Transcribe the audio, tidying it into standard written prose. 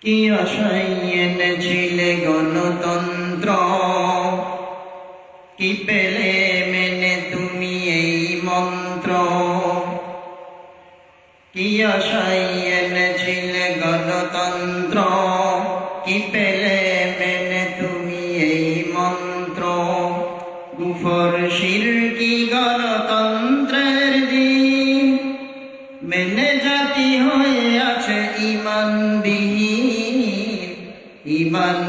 কি আশায় এনেছিলে গণতন্ত্র, কি পেলে মেনে তুমি এই মন্ত্র? কি আশায় এনেছিলে গণতন্ত্র, কি পেলে মেনে তুমি এই মন্ত্র? কুফর শিরকি গণতন্ত্রের দিন মেনে জাতি হয়ে আছে ইমানবিহীন, ইমান